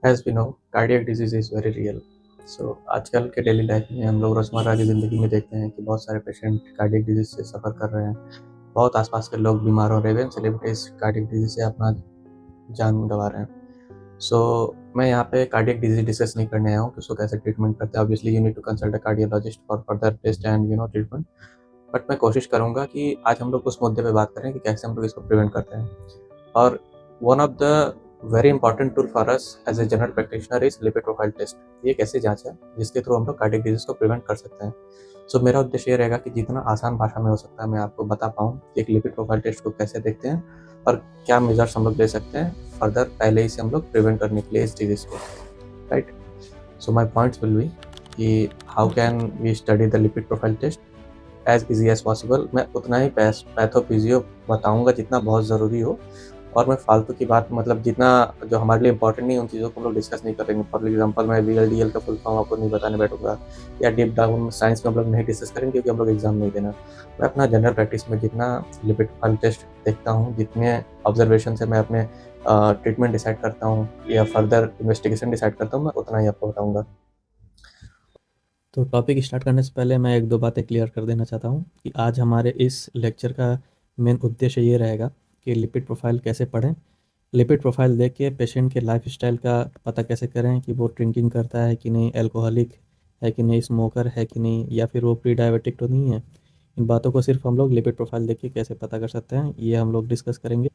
As we know, cardiac disease is very real. So आजकल के daily life में हम लोग रोज़मर्रा की ज़िंदगी में देखते हैं कि बहुत सारे पेशेंट कार्डियक डिजीज से सफ़र कर रहे हैं। बहुत आसपास के लोग बीमार हो रहे हैं, सेलिब्रिटीज़ कार्डियक डिजीज से अपना जान गंवा रहे हैं। सो मैं यहाँ पे कार्डियक डिजीज डिस्कस नहीं करने आया हूँ कि उसको कैसे ट्रीटमेंट करते हैं। Obviously you need to consult a cardiologist for further test and treatment. But मैं कोशिश करूँगा कि आज हम लोग उस मुद्दे पे बात करें कि कैसे हम लोग इसको प्रिवेंट करते हैं। और one of the very important tool for us as a general practitioner is lipid profile test. ये एक ऐसी जांच है जिसके थ्रू हम लोग कार्डियक डिजीज को प्रिवेंट कर सकते हैं। सो मेरा उद्देश्य ये रहेगा कि जितना आसान भाषा में हो सकता है मैं आपको बता पाऊँ कि एक लिपिड प्रोफाइल टेस्ट को कैसे देखते हैं और क्या मेजर्स हम लोग ले सकते हैं फर्दर पहले ही से हम लोग प्रिवेंट करने के लिए इस डिजीज को, right. So my points will be कि how can we study the lipid profile test as easy as possible. मैं उतना ही पैथोफिजियो बताऊंगा जितना बहुत ज़रूरी हो, और मैं फालतू की बात मतलब जितना जो हमारे लिए इंपॉर्टेंट नहीं है उन चीज़ों को हम लोग डिस्कस नहीं करेंगे। फॉर एग्जांपल मैं VLDL का फुल फॉर्म आपको नहीं बताने बैठूंगा, या डीप डाउन साइंस में हम लोग नहीं डिस्कस करेंगे क्योंकि हम लोग एग्जाम नहीं देना। मैं अपना जनरल प्रैक्टिस में जितना लिपिड प्रोफाइल टेस्ट देखता हूँ, जितने ऑब्जर्वेशन से मैं अपने ट्रीटमेंट डिसाइड करता हूँ या फर्दर इन्वेस्टिगेशन डिसाइड करता हूँ, मैं उतना ही आपको बताऊँगा। तो टॉपिक स्टार्ट करने से पहले मैं एक दो बातें क्लियर कर देना चाहता हूँ कि आज हमारे इस लेक्चर का मेन उद्देश्य ये रहेगा कि लिपिड प्रोफाइल कैसे पढ़ें। लिपिड प्रोफाइल देख के पेशेंट के लाइफस्टाइल का पता कैसे करें कि वो ड्रिंकिंग करता है कि नहीं, अल्कोहलिक है कि नहीं, स्मोकर है कि नहीं, या फिर वो प्री डायबिटिक तो नहीं है। इन बातों को सिर्फ हम लोग लिपिड प्रोफाइल देख के कैसे पता कर सकते हैं, ये हम लोग डिस्कस करेंगे।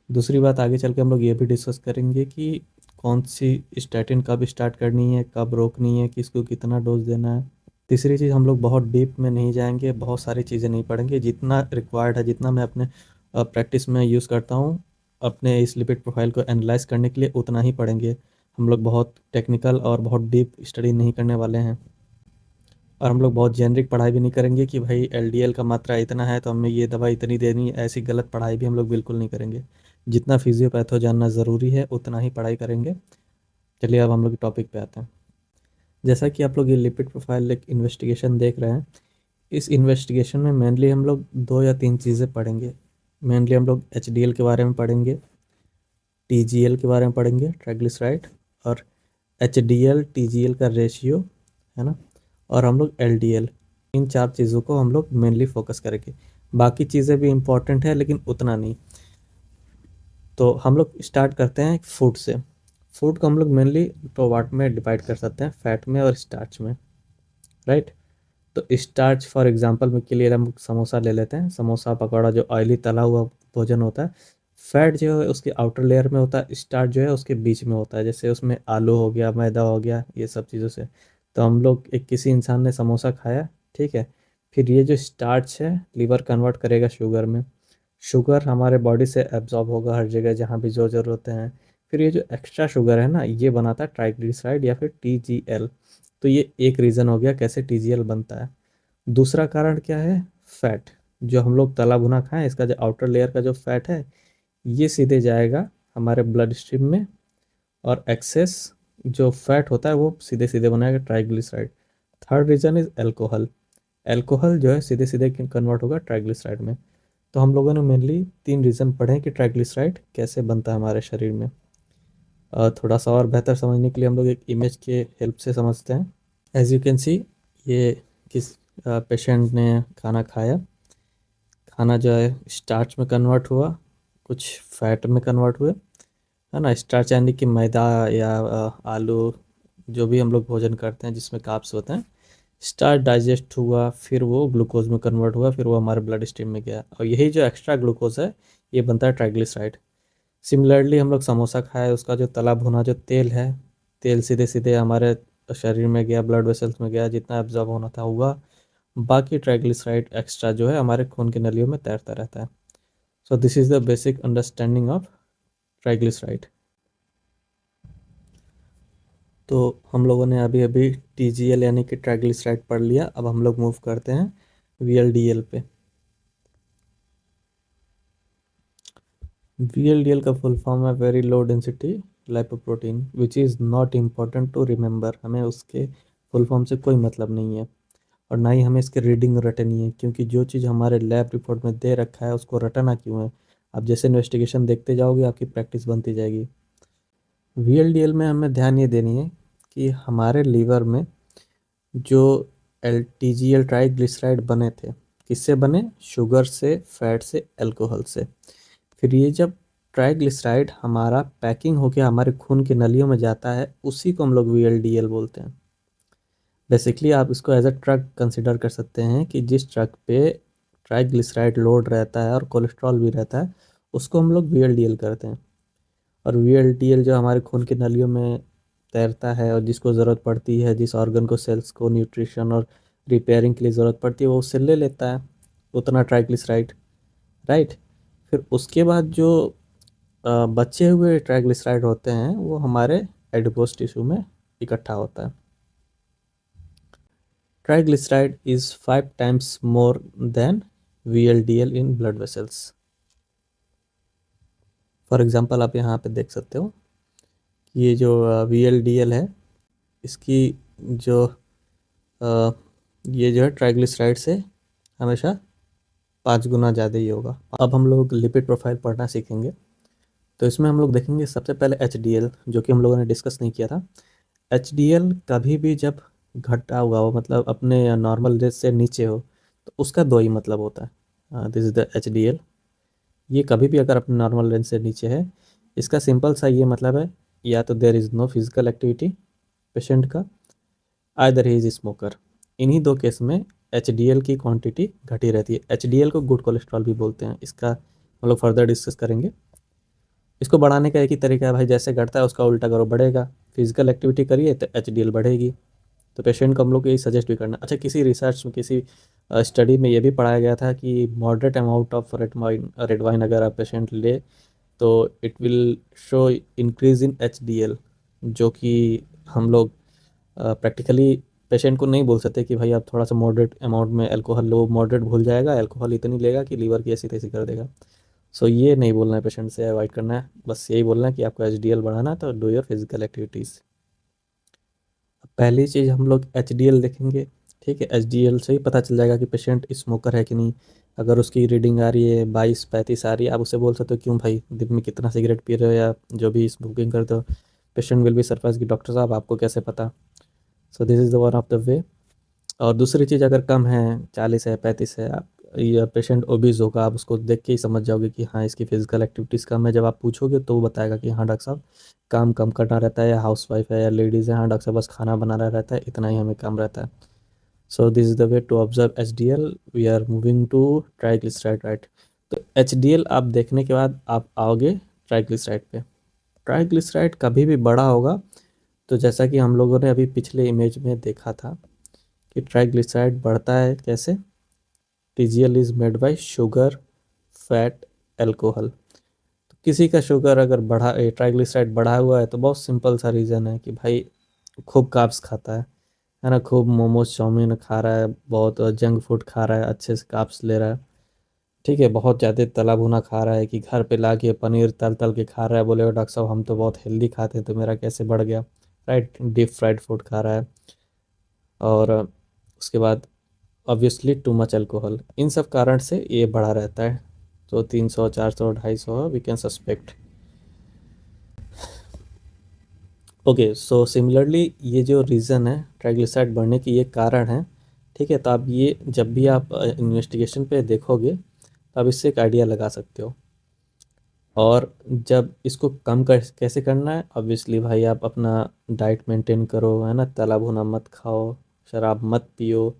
दूसरी बात, आगे चल के हम लोग ये भी डिस्कस करेंगे कि कौन सी स्टैटिन कब स्टार्ट करनी है, कब रोकनी है, किसको कितना डोज देना है। तीसरी चीज़, हम लोग बहुत डीप में नहीं जाएंगे, बहुत सारी चीज़ें नहीं पढ़ेंगे। जितना रिक्वायर्ड है, जितना मैं अपने प्रैक्टिस में यूज़ करता हूँ अपने इस लिपिड प्रोफाइल को एनालाइज करने के लिए, उतना ही पढ़ेंगे। हम लोग बहुत टेक्निकल और बहुत डीप स्टडी नहीं करने वाले हैं। और हम लोग बहुत जेनरिक पढ़ाई भी नहीं करेंगे कि भाई LDL का मात्रा इतना है तो हमें ये दवा इतनी देनी है। ऐसी गलत पढ़ाई भी हम लोग बिल्कुल नहीं करेंगे। जितना फिजियोपैथो जानना ज़रूरी है उतना ही पढ़ाई करेंगे। चलिए अब हम लोग टॉपिक पे आते हैं। जैसा कि आप लोग ये लिपिड प्रोफाइल एक इन्वेस्टिगेशन देख रहे हैं, इस इन्वेस्टिगेशन में मेनली हम लोग दो या तीन चीज़ें पढ़ेंगे। मेनली हम लोग HDL के बारे में पढ़ेंगे, TGL के बारे में पढ़ेंगे, ट्राइग्लिसराइड, और HDL TGL का रेशियो, है ना, और हम लोग LDL। इन चार चीज़ों को हम लोग मेनली फोकस करेंगे। बाकी चीज़ें भी इम्पॉर्टेंट है लेकिन उतना नहीं। तो हम लोग स्टार्ट करते हैं फूड से। फूड को हम लोग मेनली दो पार्ट में डिवाइड कर सकते हैं, फैट में और स्टार्च में, राइट। तो स्टार्च फॉर एग्जांपल में के लिए हम समोसा ले लेते हैं। समोसा पकौड़ा जो ऑयली तला हुआ भोजन होता है, फैट जो है उसके आउटर लेयर में होता है, स्टार्च जो है उसके बीच में होता है। जैसे उसमें आलू हो गया, मैदा हो गया, ये सब चीज़ों से। तो हम लोग एक किसी इंसान ने समोसा खाया, ठीक है, फिर ये जो स्टार्च है लीवर कन्वर्ट करेगा शुगर में। शुगर हमारे बॉडी से एब्जॉर्ब होगा हर जगह जहाँ भी जो ज़रूरत है। फिर ये जो एक्स्ट्रा शुगर है ना, ये बनाता है ट्राइग्लिसराइड या फिर TGL। तो ये एक रीज़न हो गया कैसे TGL बनता है। दूसरा कारण क्या है? फैट। जो हम लोग तला भुना खाएं, इसका जो आउटर लेयर का जो फैट है, ये सीधे जाएगा हमारे ब्लड स्ट्रीम में, और एक्सेस जो फैट होता है वो सीधे सीधे बनाएगा triglyceride. Third reason is alcohol. Alcohol जो है सीधे सीधे कन्वर्ट होगा ट्राइग्लिसराइड में। तो हम लोगों ने मेनली तीन रीज़न पढ़े हैं कि ट्राइग्लिसराइड कैसे बनता है हमारे शरीर में। थोड़ा सा और बेहतर समझने के लिए हम लोग एक इमेज के हेल्प से समझते हैं। एज यू कैन सी, ये किस पेशेंट ने खाना खाया। खाना जो है स्टार्च में कन्वर्ट हुआ, कुछ फैट में कन्वर्ट हुए, है ना। स्टार्च यानी कि मैदा या आलू, जो भी हम लोग भोजन करते हैं जिसमें कार्ब्स होते हैं। स्टार्च डाइजेस्ट हुआ, फिर वो ग्लूकोज में कन्वर्ट हुआ, फिर वो हमारे ब्लड स्ट्रीम में गया, और यही जो एक्स्ट्रा ग्लूकोज है ये बनता है ट्राइग्लिसराइड। सिमिलरली हम लोग समोसा खाए, उसका जो तला भुना जो तेल है, तेल सीधे सीधे हमारे शरीर में गया, ब्लड वेसल्स में गया, जितना एब्जॉर्ब होना था हुआ। बाकी ट्राइग्लिसराइड एक्स्ट्रा जो है हमारे खून की नलियों में तैरता रहता है। So this is the basic understanding of triglyceride. तो हम लोगों ने अभी अभी TGL यानी कि ट्राइग्लिसराइड पढ़ लिया। अब हम लोग मूव करते हैं VLDL पे। VLDL का फुल फॉर्म है very low density lipoprotein, which is not important to remember. हमें उसके फुल फॉर्म से कोई मतलब नहीं है, और ना ही हमें इसके रीडिंग रटनी है, क्योंकि जो चीज़ हमारे लैब रिपोर्ट में दे रखा है उसको रटना क्यों है। आप जैसे इन्वेस्टिगेशन देखते जाओगे आपकी प्रैक्टिस बनती जाएगी। VLDL में हमें ध्यान ये देनी है कि हमारे लीवर में जो TGL ट्राइग्लिसराइड बने थे, किससे बने? शुगर से, फैट से, अल्कोहल से। फिर ये जब ट्राइग्लिसराइड हमारा पैकिंग होकर हमारे खून की नलियों में जाता है, उसी को हम लोग VLDL बोलते हैं। बेसिकली आप इसको एज अ ट्रक कंसिडर कर सकते हैं कि जिस ट्रक पे ट्राइग्लिसराइड लोड रहता है और कोलेस्ट्रॉल भी रहता है, उसको हम लोग VLDL करते हैं। और VLDL जो हमारे खून की नलियों में तैरता है और जिसको ज़रूरत पड़ती है, जिस ऑर्गन को, सेल्स को न्यूट्रिशन और रिपेयरिंग के लिए ज़रूरत पड़ती है, वो उससे ले लेता है उतना ट्राइग्लिसराइड, राइट। फिर उसके बाद जो बचे हुए ट्राइग्लिसराइड होते हैं वो हमारे एडिपोज टिश्यू में इकट्ठा होता है। Triglyceride is 5 times more than VLDL in blood vessels. For example आप यहाँ पे देख सकते हो ये जो VLDL है, इसकी जो ये जो है ट्राइग्लिसराइड से हमेशा 5 गुना ज़्यादा ही होगा। अब हम लोग लिपिड प्रोफाइल पढ़ना सीखेंगे। तो इसमें हम लोग देखेंगे सबसे पहले HDL, जो कि हम लोगों ने डिस्कस नहीं किया था। HDL कभी भी जब घटा हुआ हो, मतलब अपने नॉर्मल रेंज से नीचे हो, तो उसका दो ही मतलब होता है। This is the HDL। ये कभी भी अगर अपने नॉर्मल रेंज से नीचे है, इसका सिंपल सा ये मतलब है, या तो there is no physical activity patient का, आइदर ही इज स्मोकर। इन्हीं दो केस में HDL की क्वांटिटी घटी रहती है। HDL को गुड कोलेस्ट्रॉल भी बोलते हैं, इसका हम लोग फर्दर डिस्कस करेंगे। इसको बढ़ाने का एक ही तरीका है भाई, जैसे घटता है उसका उल्टा करो, बढ़ेगा। फिजिकल एक्टिविटी करिए तो HDL बढ़ेगी। तो पेशेंट को हम लोग यही सजेस्ट भी करना। अच्छा, किसी रिसर्च में, किसी स्टडी में ये भी पढ़ाया गया था कि moderate amount of red wine अगर आप पेशेंट ले तो it will show increase in HDL, जो कि हम लोग प्रैक्टिकली पेशेंट को नहीं बोल सकते कि भाई आप थोड़ा सा मॉडरेट अमाउंट में अल्कोहल लो। मॉडरेट भूल जाएगा, अल्कोहल इतनी लेगा कि लीवर की ऐसी तैसी कर देगा। सो ये नहीं बोलना है पेशेंट से, अवॉइड करना है। बस यही बोलना है कि आपको HDL बढ़ाना है तो डू योर फिजिकल एक्टिविटीज़। पहली चीज़ हम लोग HDL देखेंगे, ठीक है। HDL से ही पता चल जाएगा कि पेशेंट स्मोकर है कि नहीं। अगर उसकी रीडिंग आ रही है 22-35 आ रही है, आप उससे बोल सकते हो क्यों भाई दिन में कितना सिगरेट पी रहे हो या जो भी स्मोकिंग करते हो। पेशेंट विल बी सरप्राइज कि डॉक्टर साहब आपको कैसे पता। सो this is the one of the way. और दूसरी चीज़, अगर कम है, 40 है, 35 है, आप या पेशेंट ओबीज होगा, आप उसको देख के ही समझ जाओगे कि हाँ इसकी फिजिकल एक्टिविटीज़ कम है। जब आप पूछोगे तो वो बताएगा कि हाँ डॉक्टर साहब काम कम करना रहता है, या हाउस वाइफ है या लेडीज़ है, हाँ डॉक्टर साहब बस खाना बनाना रहता है, इतना ही हमें काम रहता है। So this is the way to observe HDL। We are moving to triglyceride, right. तो HDL आप देखने के बाद आप आओगे ट्राइग्लिसराइड पे। ट्राइग्लिसराइड कभी भी बड़ा होगा तो जैसा कि हम लोगों ने अभी पिछले इमेज में देखा था कि ट्राइग्लिसराइड बढ़ता है कैसे। TGL is made by sugar, fat, alcohol. तो किसी का शुगर अगर बढ़ा, ट्राइग्लिसराइड बढ़ा हुआ है, तो बहुत सिंपल सा रीज़न है कि भाई खूब कार्ब्स खाता है ना, खूब मोमोज चाउमीन खा रहा है, बहुत जंक फूड खा रहा है, अच्छे से कार्ब्स ले रहा है, ठीक है। बहुत ज़्यादा तला भुना खा रहा है कि घर पे ला के पनीर तल तल के खा रहा है, बोलेगा डॉक्टर साहब हम तो बहुत हेल्दी खाते हैं तो मेरा कैसे बढ़ गया, राइट। डीप फ्राइड फूड खा रहा है। और उसके बाद ऑब्वियसली टू मच अल्कोहल, इन सब कारण से ये बढ़ा रहता है। तो 300, 400, 250 we can suspect. Okay, so similarly ये जो रीज़न है ट्राइग्लिसराइड बढ़ने की, ये कारण है, ठीक है। तो आप ये जब भी आप इन्वेस्टिगेशन पे देखोगे तो आप इससे एक आइडिया लगा सकते हो। और जब इसको कम कर कैसे करना है, ऑब्वियसली भाई आप अपना डाइट मेंटेन करो, है ना, तला भुना मत खाओ, शराब मत पियो।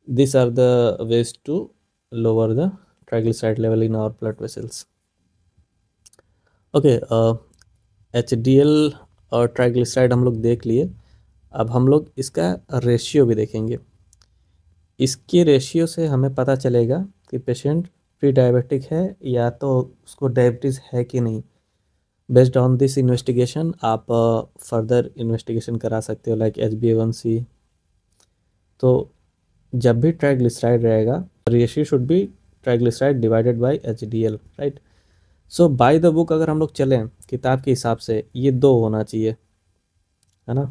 These are the ways to lower the triglyceride level in our blood vessels. Okay, HDL और ट्राइग्लिसराइड हम लोग देख लिए। अब हम लोग इसका रेशियो भी देखेंगे। इसके रेशियो से हमें पता चलेगा कि पेशेंट प्री डायबिटिक है या तो उसको डायबिटीज़ है कि नहीं। बेस्ड ऑन दिस इन्वेस्टिगेशन आप फर्दर इन्वेस्टिगेशन करा सकते हो, लाइक HbA1c। तो जब भी ट्राइग्लिसराइड रहेगा, ratio should be triglyceride divided by HDL, right. So by the book अगर हम लोग चलें किताब के हिसाब से, ये 2 होना चाहिए, है ना,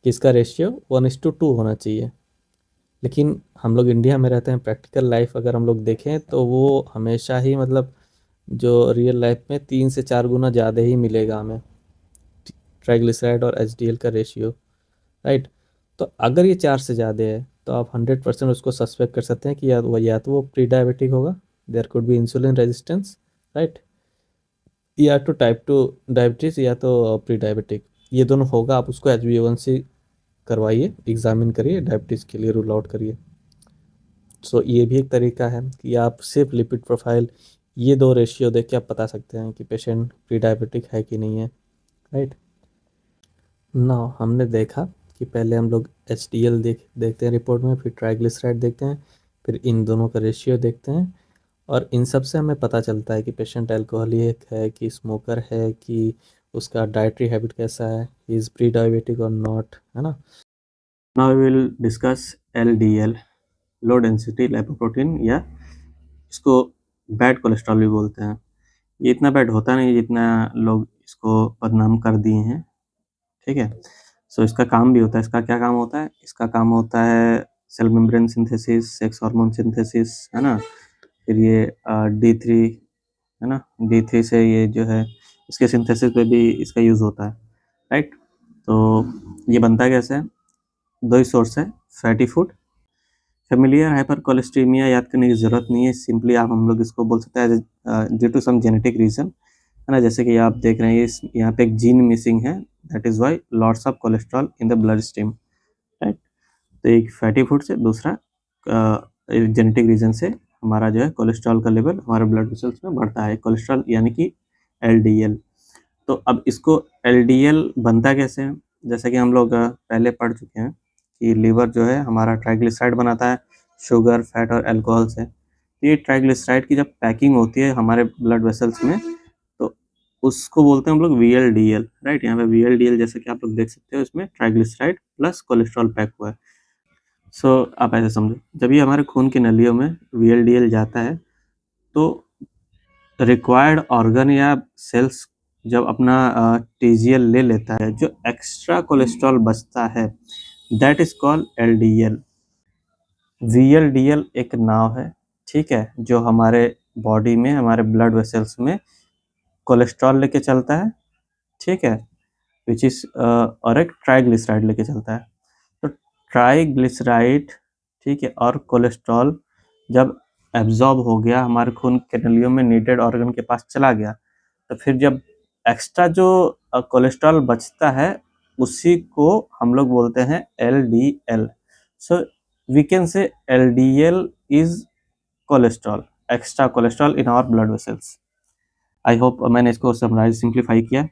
कि इसका रेशियो 1:2 होना चाहिए। लेकिन हम लोग इंडिया में रहते हैं, प्रैक्टिकल लाइफ अगर हम लोग देखें तो वो हमेशा ही मतलब जो रियल लाइफ में 3 से 4 गुना ज़्यादा ही मिलेगा हमें। ट्राइग्लिसराइड और एचडीएल का रेशियो, राइट। तो अगर ये 4 से ज़्यादा है तो आप 100% उसको सस्पेक्ट कर सकते हैं कि या तो वो प्री डायबिटिक होगा, there could be insulin resistance, right, या तो टाइप 2 डायबिटीज़ या तो प्री डायबिटिक, ये दोनों होगा। आप उसको HbA1c करवाइए, एग्जामिन करिए, डायबिटीज़ के लिए रूल आउट करिए। सो ये भी एक तरीका है कि आप सिर्फ लिपिड प्रोफाइल, ये 2 रेशियो देख के आप बता सकते हैं कि पेशेंट प्री डायबिटिक है कि नहीं है, राइट। ना हमने देखा कि पहले हम लोग HDL देखते हैं रिपोर्ट में, फिर ट्राइग्लिसराइड देखते हैं, फिर इन दोनों का रेशियो देखते हैं, और इन सब से हमें पता चलता है कि पेशेंट अल्कोहलिक है कि स्मोकर है कि उसका डाइटरी हैबिट कैसा है, इज़ प्री डायबिटिक और नॉट, है ना। Now we will discuss LDL, low density lipoprotein, या इसको बैड कोलेस्ट्रॉल भी बोलते हैं। ये इतना बैड होता नहीं जितना लोग इसको बदनाम कर दिए हैं, ठीक है। सो इसका काम भी होता है। इसका क्या काम होता है? इसका काम होता है cell membrane synthesis, sex hormone synthesis, है ना। फिर ये D3, है ना, D3 से ये जो है इसके सिंथेसिस पे भी इसका यूज़ होता है, राइट। तो ये बनता कैसे है? 2 ही सोर्स है, fatty food, familiar hyper cholesterolaemia याद करने की ज़रूरत नहीं है, सिंपली आप हम लोग इसको बोल सकते हैं due to some genetic reason, है ना। जैसे कि आप देख रहे हैं इस यहाँ पे एक जीन मिसिंग है, that is why lots of cholesterol in the blood stream, right. तो एक फैटी फूड से, दूसरा जेनेटिक रीज़न से हमारा जो है कोलेस्ट्रॉल का लेवल हमारे ब्लड वेसल्स में बढ़ता है, कोलेस्ट्रॉल यानी कि LDL। तो अब इसको LDL बनता कैसे है? जैसे कि हम लोग पहले पढ़ चुके हैं कि लीवर जो है हमारा ट्राइग्लिसराइड बनाता है शुगर, फैट और अल्कोहल से। तो ये ट्राइग्लिसराइड की जब पैकिंग होती है हमारे ब्लड वेसल्स में, तो उसको बोलते हैं हम लोग VLDL, राइट। यहाँ पे VLDL जैसे कि आप लोग देख सकते हो, इसमें ट्राइग्लिसराइड प्लस कोलेस्ट्रॉल पैक हुआ है। सो आप ऐसे समझो, जब ये हमारे खून की नलियों में VLDL जाता है तो रिक्वायर्ड ऑर्गन या सेल्स जब अपना TGL ले लेता है, जो एक्स्ट्रा कोलेस्ट्रॉल बचता है that is called LDL। VLDL एक नाव है, ठीक है, जो हमारे बॉडी में, हमारे ब्लड वेसल्स में कोलेस्ट्रॉल लेके चलता है, ठीक है, विच इज और एक ट्राइग्लिसराइड लेके चलता है। तो ट्राइग्लिसराइड, ठीक है, और कोलेस्ट्रॉल जब एब्जॉर्ब हो गया, हमारे खून के नलियों में नीडेड ऑर्गन के पास चला गया, तो फिर जब एक्स्ट्रा जो कोलेस्ट्रॉल बचता है उसी को हम लोग बोलते हैं LDL। So we can say LDL is cholesterol, extra cholesterol in our blood vessels. I hope मैंने इसको समराइज सिंप्लीफाई किया।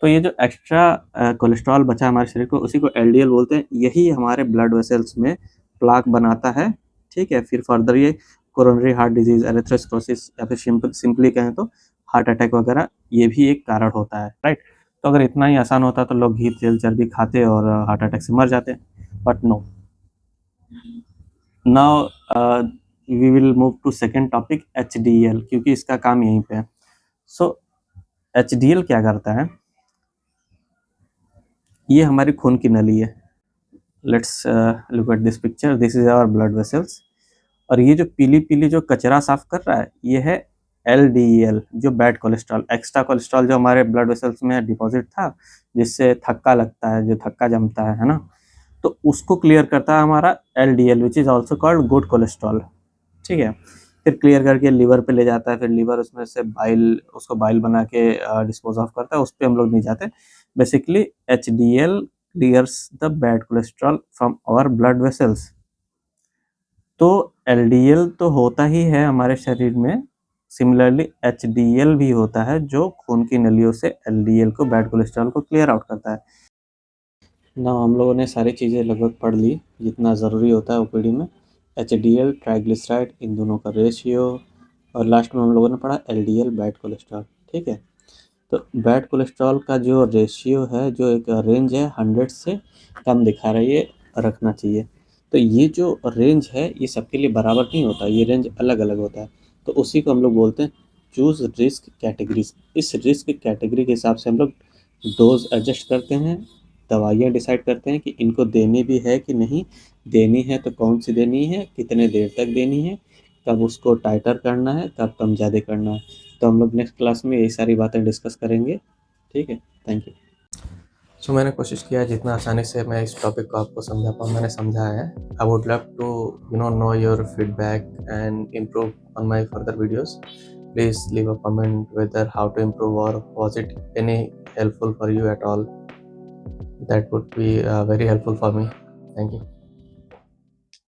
तो ये जो एक्स्ट्रा कोलेस्ट्रॉल बचा हमारे शरीर को, उसी को LDL बोलते हैं। यही हमारे ब्लड वेसल्स में प्लाक बनाता है, ठीक है। फिर फर्दर ये कोरोनरी हार्ट डिजीज, एरेथ्रोस्क्लेरोसिस, या फिर सिंपली कहें तो हार्ट अटैक वगैरह, ये भी एक कारण होता है, राइट। तो अगर इतना ही आसान होता तो लोग घी तेल चर्बी खाते और हार्ट अटैक से मर जाते, but no. Now we will move to second topic, HDL, क्योंकि इसका काम यहीं पे है। सो HDL क्या करता है? ये हमारी खून की नली है। Let's look at this picture, this is our blood vessels. और ये जो पीली पीली जो कचरा साफ कर रहा है, ये है LDL, जो बैड कोलेस्ट्रॉल, एक्स्ट्रा कोलेस्ट्रॉल जो हमारे ब्लड वेसल्स में डिपॉजिट था, जिससे थक्का लगता है, जो थक्का जमता है ना, तो उसको क्लियर करता है हमारा LDL, which is also called good cholesterol, ठीक है। फिर क्लियर करके लीवर पे ले जाता है, फिर लीवर उसमें से बाइल, उसको बाइल बना के डिस्पोज ऑफ करता है, उस पर हम लोग नहीं जाते। Basically HDL clears the bad cholesterol from our blood vessels. तो LDL तो होता ही है हमारे शरीर में, सिमिलरली HDL भी होता है, जो खून की नलियों से LDL को, बैड कोलेस्ट्रॉल को क्लियर आउट करता है ना। हम लोगों ने सारी चीज़ें लगभग पढ़ ली जितना ज़रूरी होता है OPD में। HDL, ट्राइग्लिसराइड, इन दोनों का रेशियो, और लास्ट में हम लोगों ने पढ़ा LDL, बैड कोलेस्ट्रॉल, ठीक है। तो बैड कोलेस्ट्रॉल का जो रेशियो है, जो एक रेंज है 100 से कम दिखा रही है, रखना चाहिए। तो ये जो रेंज है ये सबके लिए बराबर नहीं होता, ये रेंज अलग अलग होता है। तो उसी को हम लोग बोलते हैं चूज रिस्क कैटेगरीज। इस रिस्क कैटेगरी के हिसाब से हम लोग डोज एडजस्ट करते हैं, दवाइयाँ डिसाइड करते हैं कि इनको देनी भी है कि नहीं देनी है, तो कौन सी देनी है, कितने देर तक देनी है, कब उसको टाइटर करना है, कब कम ज़्यादा करना है। तो हम लोग नेक्स्ट क्लास में यही सारी बातें डिस्कस करेंगे, ठीक है। Thank you. सो मैंने कोशिश किया जितना आसानी से मैं इस टॉपिक को आपको समझा पाऊँ, मैंने समझा है। I would love to know your feedback and improve on my further videos. Please leave a comment whether how to improve or was it any helpful for you at all. That would be very helpful for me. Thank you.